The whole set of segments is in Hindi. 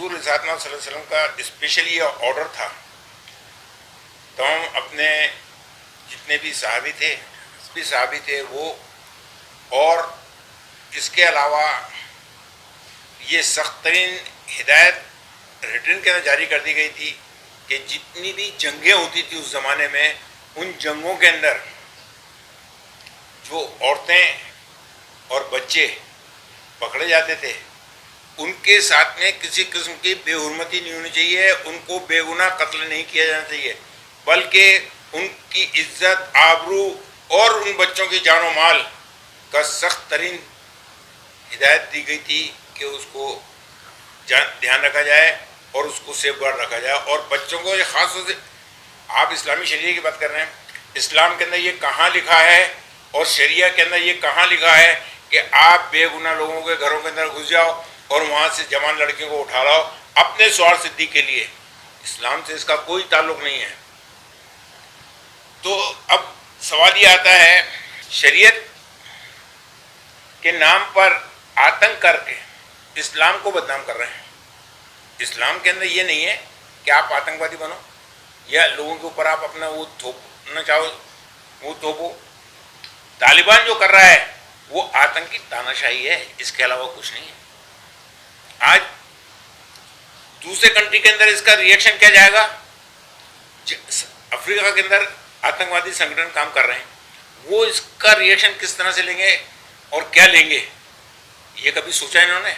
हुजूर सल्लल्लाहु अलैहि वसल्लम का स्पेशली ये ऑर्डर था। तो हम अपने जितने भी सहाबी थे वो, और इसके अलावा ये सख्त तरीन हिदायत रिटर्न के अंदर जारी कर दी गई थी कि जितनी भी जंगें होती थी उस ज़माने में, उन जंगों के अंदर जो औरतें और बच्चे पकड़े जाते थे उनके साथ में किसी किस्म की बेहुरमती नहीं होनी चाहिए, उनको बेगुनाह कत्ल नहीं किया जाना चाहिए, बल्कि उनकी इज्जत, आबरू और उन बच्चों की जान और माल का सख्त तरीन हिदायत दी गई थी कि उसको ध्यान रखा जाए और उसको सेफगार्ड रखा जाए। और बच्चों को ये ख़ास तौर से, आप इस्लामी शरीया की बात कर रहे हैं, इस्लाम के अंदर ये कहाँ लिखा है और शरिया के अंदर ये कहाँ लिखा है कि आप बेगुनाह लोगों के घरों के अंदर घुस जाओ और वहाँ से जवान लड़कियों को उठा लाओ अपने स्वार्थ सिद्धि के लिए? इस्लाम से इसका कोई ताल्लुक़ नहीं है। तो अब सवाल ये आता है, शरीयत के नाम पर आतंक करके इस्लाम को बदनाम कर रहे हैं। इस्लाम के अंदर ये नहीं है कि आप आतंकवादी बनो या लोगों के ऊपर आप अपना वो थोपना चाहो, वो थोपो। तालिबान जो कर रहा है वो आतंकी तानाशाही है, इसके अलावा कुछ नहीं है। आज दूसरे कंट्री के अंदर इसका रिएक्शन क्या जाएगा? अफ्रीका के अंदर आतंकवादी संगठन काम कर रहे हैं, वो इसका रिएक्शन किस तरह से लेंगे और क्या लेंगे, ये कभी सोचा इन्होंने?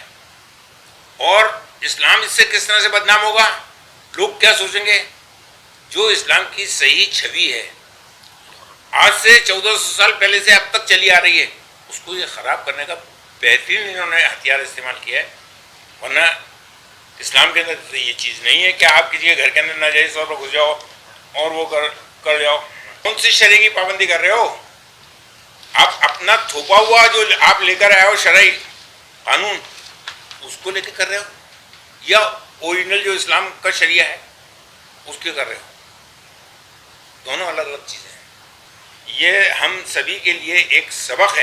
और इस्लाम इससे किस तरह से बदनाम होगा, लोग क्या सोचेंगे? जो इस्लाम की सही छवि है, आज से 1400 साल पहले से अब तक चली आ रही है, उसको ये ख़राब करने का बेहतरीन इन्होंने हथियार इस्तेमाल किया है। वरना इस्लाम के अंदर तो ये चीज़ नहीं है कि आप किसी के घर के अंदर नाजायज़ तौर पर घुस जाओ और वो कर जाओ। कौन सी शरई की पाबंदी कर रहे हो आप? अपना थोपा हुआ जो आप लेकर आए हो शरई कानून, उसको लेकर कर रहे हो, या ओरिजिनल जो इस्लाम का शरिया है उसके कर रहे हो? दोनों अलग अलग चीज़ें हैं। ये हम सभी के लिए एक सबक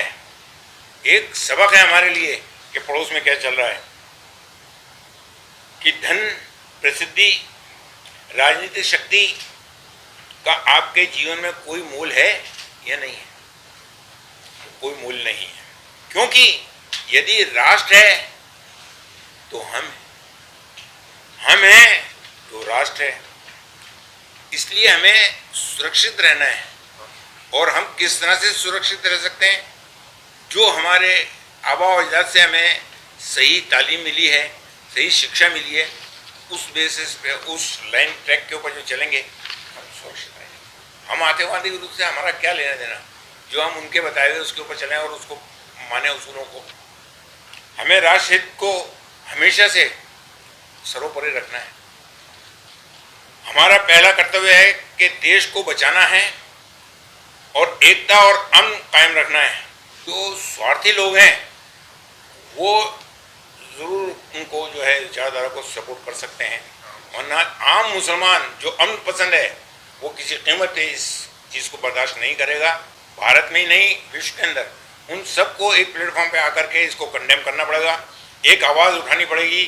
है हमारे लिए कि पड़ोस में क्या चल रहा है, कि धन, प्रसिद्धि, राजनीतिक शक्ति का आपके जीवन में कोई मूल है या नहीं है? कोई मूल नहीं है, क्योंकि यदि राष्ट्र है तो हम हैं तो राष्ट्र है। इसलिए हमें सुरक्षित रहना है। और हम किस तरह से सुरक्षित रह सकते हैं? जो हमारे आबा व अजदाद से हमें सही तालीम मिली है, सही शिक्षा मिली है, उस बेसिस पे, उस लाइन ट्रैक के ऊपर जो चलेंगे, हम सुरक्षित रहेंगे। हम आतंकवादी के रूप से हमारा क्या लेना देना? जो हम उनके बताए हुए उसके ऊपर चलें और उसको माने उसूलों को। हमें राष्ट्र हित को हमेशा से सर्वोपरि रखना है। हमारा पहला कर्तव्य है कि देश को बचाना है और एकता और अमन कायम रखना है। जो स्वार्थी लोग हैं वो ज़रूर उनको जो है विचारधारा को सपोर्ट कर सकते हैं, वरना आम मुसलमान जो अमन पसंद है वो किसी कीमत पे इस चीज़ को बर्दाश्त नहीं करेगा। भारत में ही नहीं, विश्व के अंदर उन सबको एक प्लेटफॉर्म पे आकर के इसको कंडेम करना पड़ेगा, एक आवाज़ उठानी पड़ेगी।